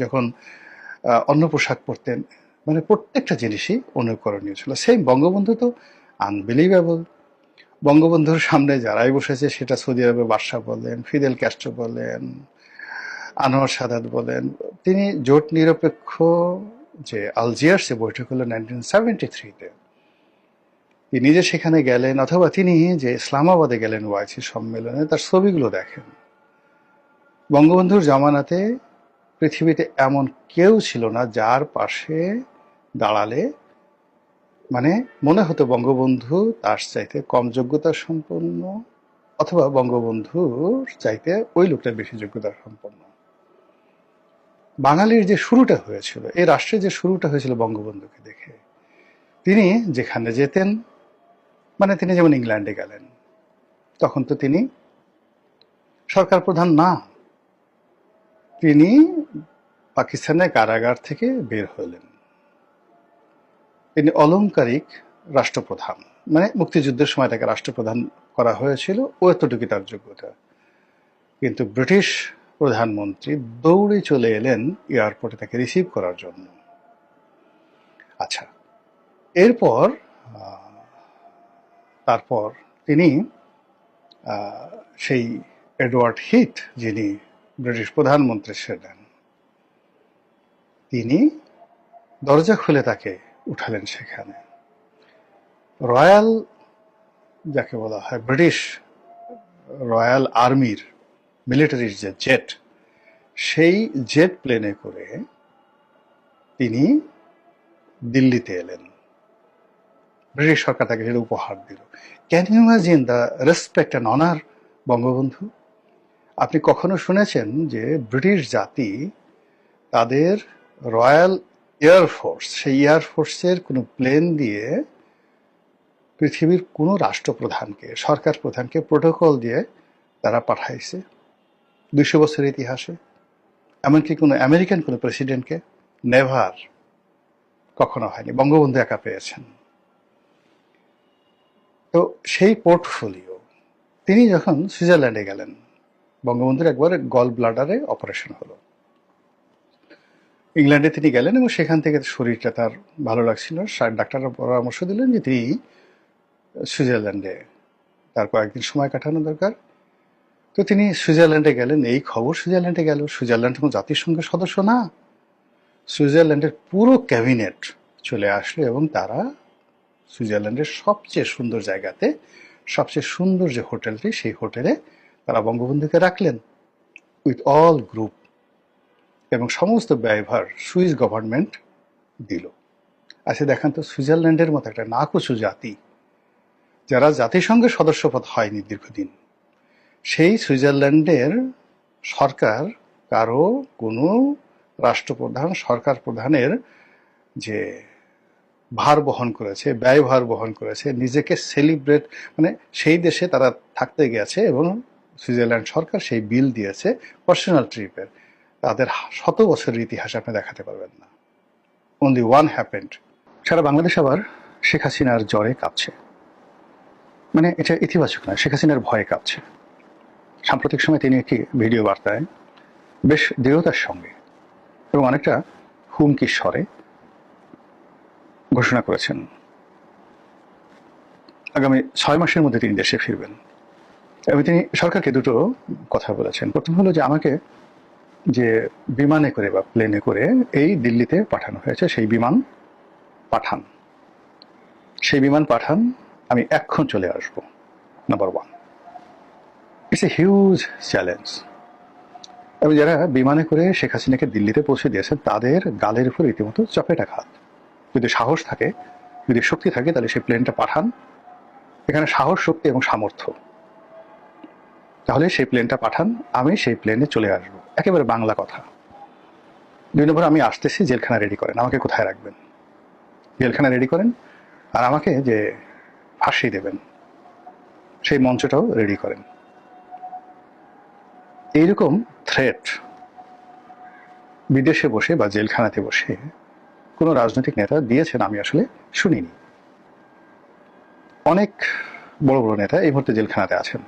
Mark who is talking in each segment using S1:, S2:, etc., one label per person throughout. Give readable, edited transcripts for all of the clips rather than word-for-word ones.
S1: যখন অন্য পোশাক পরতেন, মানে প্রত্যেকটা জিনিসই অনুকরণীয় ছিল। সেম বঙ্গবন্ধু তো আনবিলিভেবল। বঙ্গবন্ধুর সামনে যারাই বসেছে, সেটা সৌদি আরবের বাদশাহ বলেন, ফিদেল ক্যাস্ট্রো বলেন, আনোয়ার সাদাত বলেন, তিনি জোট নিরপেক্ষ যে আলজিয়ার্সে বৈঠক হলো 1973-তে, তিনি যে সেখানে গেলেন, অথবা তিনি যে ইসলামাবাদে গেলেন ওআইসি সম্মেলনে, তার ছবিগুলো দেখেন। বঙ্গবন্ধুর জামানাতে পৃথিবীতে এমন কেউ ছিল না যার পাশে দাঁড়ালে মানে মনে হতো বঙ্গবন্ধু তার চাইতে কম যোগ্যতা সম্পন্ন, অথবা বঙ্গবন্ধুর চাইতে ওই লোকটা বেশি যোগ্যতা সম্পন্ন। বাঙালির যে শুরুটা হয়েছিল, এই রাষ্ট্রের যে শুরুটা হয়েছিল বঙ্গবন্ধুকে দেখে। তিনি যেখানে যেতেন, মানে তিনি যেমন ইংল্যান্ডে গেলেন, তখন তো তিনি সরকার প্রধান না, তিনি পাকিস্তানের কারাগার থেকে বের হলেন। তিনি অলংকারিক রাষ্ট্রপ্রধান, মানে মুক্তিযুদ্ধের সময় তাকে রাষ্ট্রপ্রধান করা হয়েছিল, ও এতটুকু তার যোগ্যতা। কিন্তু ব্রিটিশ প্রধানমন্ত্রী দৌড়ে চলে এলেন এয়ারপোর্টে তাকে রিসিভ করার জন্য। আচ্ছা, এরপর তারপর তিনি সেই এডওয়ার্ড হিথ, যিনি ব্রিটিশ প্রধানমন্ত্রী ছিলেন, তিনি দরজা খুলে তাকে উঠালেন সেখানে। রয়্যাল, যাকে বলা হয় ব্রিটিশ রয়্যাল আর্মির মিলিটারির যে জেট, সেই জেট প্লেনে করে তিনি দিল্লিতে এলেন। ব্রিটিশ সরকার তাকে সেটা উপহার দিল। Can you imagine the respect and honour Bangabandhu? আপনি কখনো শুনেছেন যে ব্রিটিশ জাতি তাদের রয়্যাল এয়ারফোর্স, সেই এয়ারফোর্সের কোনো প্লেন দিয়ে পৃথিবীর কোনো রাষ্ট্রপ্রধানকে, সরকার প্রধানকে প্রোটোকল দিয়ে তারা পাঠাইছে 200 বছরের ইতিহাসে? এমনকি কোনো আমেরিকান কোনো প্রেসিডেন্টকে? নেভার, কখনো হয়নি। বঙ্গবন্ধু একা পেয়েছেন। তো সেই পোর্টফোলিও, তিনি যখন সুইজারল্যান্ডে গেলেন, বঙ্গবন্ধুর একবার গল ব্লাডারে অপারেশন হলো। ইংল্যান্ডে তিনি গেলেন এবং সেখান থেকে শরীরটা তার ভালো লাগছিল। ডাক্তাররা পরামর্শ দিলেন যে তিনি সুইজারল্যান্ডে তার কয়েকদিন সময় কাটানো দরকার। তো তিনি সুইজারল্যান্ডে গেলেন। এই খবর সুইজারল্যান্ডে গেল। সুইজারল্যান্ড কোনো জাতিসংঘের সদস্য না। সুইজারল্যান্ডের পুরো ক্যাবিনেট চলে আসলো এবং তারা সুইজারল্যান্ডের সবচেয়ে সুন্দর জায়গাতে, সবচেয়ে সুন্দর যে হোটেলটি, সেই হোটেলে তারা বঙ্গবন্ধুকে রাখলেন উইথ অল গ্রুপ, এবং সমস্ত ব্যয়ভার সুইস গভর্নমেন্ট দিল। আচ্ছা দেখান তো, সুইজারল্যান্ডের মতো একটা নাকুচু জাতি, যারা জাতিসংঘের সদস্যপদ হয়নি দীর্ঘদিন, সেই সুইজারল্যান্ডের সরকার কারো কোনো রাষ্ট্রপ্রধান, সরকার প্রধানের যে ভার বহন করেছে, ব্যয়ভার বহন করেছে, নিজেকে সেলিব্রেট, মানে সেই দেশে তারা থাকতে গেছে এবং সুইজারল্যান্ড সরকার সেই বিল দিয়েছে পার্সোনাল ট্রিপের। তাদের 100 বছরের ইতিহাস আপনি দেখাতে পারবেন না। Only one happened. সারা বাংলাদেশ আবার শেখ হাসিনার জ্বরে কাঁপছে। মানে এটা ইতিবাচক না, শেখ হাসিনার ভয়ে কাঁপছে। সাম্প্রতিক সময় তিনি একটি ভিডিও বার্তায় বেশ দৃঢ়তার সঙ্গে এবং অনেকটা হুমকির স্বরে ঘোষণা করেছেন আগামী 6 মাসের মধ্যে তিনি দেশে ফিরবেন। এবং তিনি সরকারকে দুটো কথা বলেছেন। প্রথম হলো যে আমাকে যে বিমানে করে বা প্লেনে করে এই দিল্লিতে পাঠানো হয়েছে, সেই বিমান পাঠান, সেই বিমান পাঠান, আমি এখন চলে আসব। Number 1, it's a huge challenge. এবং যারা বিমানে করে শেখ হাসিনাকে দিল্লিতে পৌঁছে দিয়েছেন, তাদের গালের উপর রীতিমতো চপেটাঘাত। যদি সাহস থাকে, যদি শক্তি থাকে, তাহলে সেই প্লেনটা পাঠান। এখানে সাহস, শক্তি এবং সামর্থ্য, তাহলে সেই প্লেনটা পাঠান, আমি সেই প্লেনে চলে আসব। একেবারে বাংলা কথা। 2 নম্বর, আমি আসতেছি, জেলখানা রেডি করেন। আমাকে কোথায় রাখবেন? জেলখানা রেডি করেন, আর আমাকে যে ফাঁসি দেবেন সেই মঞ্চটাও রেডি করেন। এইরকম থ্রেট বিদেশে বসে বা জেলখানাতে বসে কোনো রাজনৈতিক নেতা দিয়েছেন আমি আসলে শুনিনি। অনেক বড় বড় নেতা এই মুহূর্তে জেলখানাতে আছেন।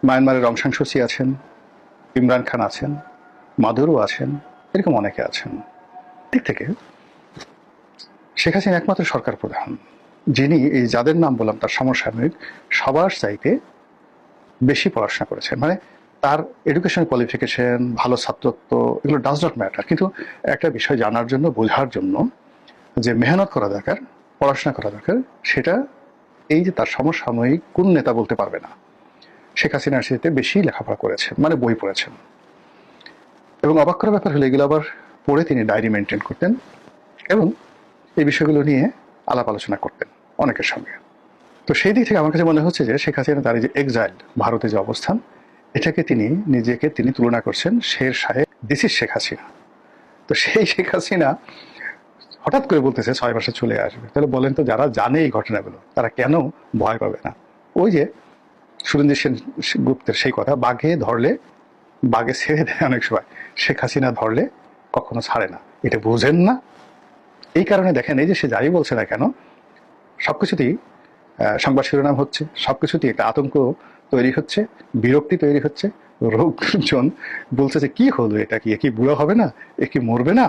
S1: মায়ানমারের অং সান সু চি আছেন, ইমরান খান আছেন, মাদুরো আছেন, এরকম অনেকে আছেন। দিক থেকে শেখ হাসিনা একমাত্র সরকার প্রধান যিনি এই যাদের নাম বললাম তার সমসাময়িক সবার চাইতে বেশি পড়াশোনা করেছেন। মানে তার এডুকেশন কোয়ালিফিকেশন, ভালো ছাত্রত্ব, এগুলো ডাজ নট ম্যাটার, কিন্তু একটা বিষয় জানার জন্য, বোঝার জন্য যে মেহনত করা দরকার, পড়াশোনা করা দরকার, সেটা এই যে তার সমসাময়িক কোন নেতা বলতে পারবে না। শেখ হাসিনার সাথে বেশি লেখাপড়া করেছেন, মানে বই পড়েছেন। এবং অবাক করার ব্যাপার হলো এগুলো আবার পড়ে তিনি ডায়েরি মেনটেন করতেন এবং এই বিষয়গুলো নিয়ে আলাপ আলোচনা করতেন অনেকের সঙ্গে। তো সেই দিক থেকে আমার কাছে মনে হচ্ছে যে শেখ হাসিনা তার এই যে এক্সাইল, ভারতে যে অবস্থান, এটাকে নিজেকে তিনি তুলনা করছেন শের শাহে, দিস ইজ শেখ হাসিনা। তো সেই শেখ হাসিনা হঠাৎ করে বলতেছে 6 মাসে চলে আসবে। তাহলে বলেন তো, যারা জানে এই ঘটনাগুলো তারা কেন ভয় পাবে না? ওই যে সুরেন্দ্র সেন গুপ্তের সেই কথা, বাঘে ধরলে বাঘে ছেড়ে দেয় অনেক সময়, শেখ হাসিনা ধরলে কখনো ছাড়ে না। এটা বুঝেন না? এই কারণে দেখেন, এই যে সে যাই বলছে না কেন, সবকিছুতেই সংবাদ শিরোনাম হচ্ছে, সবকিছুতেই একটা আতঙ্ক তৈরি হচ্ছে, বিরক্তি তৈরি হচ্ছে। লোকজন বলছে যে কি হলো, এটা কি বুড়ো হবে না, এ কি মরবে না?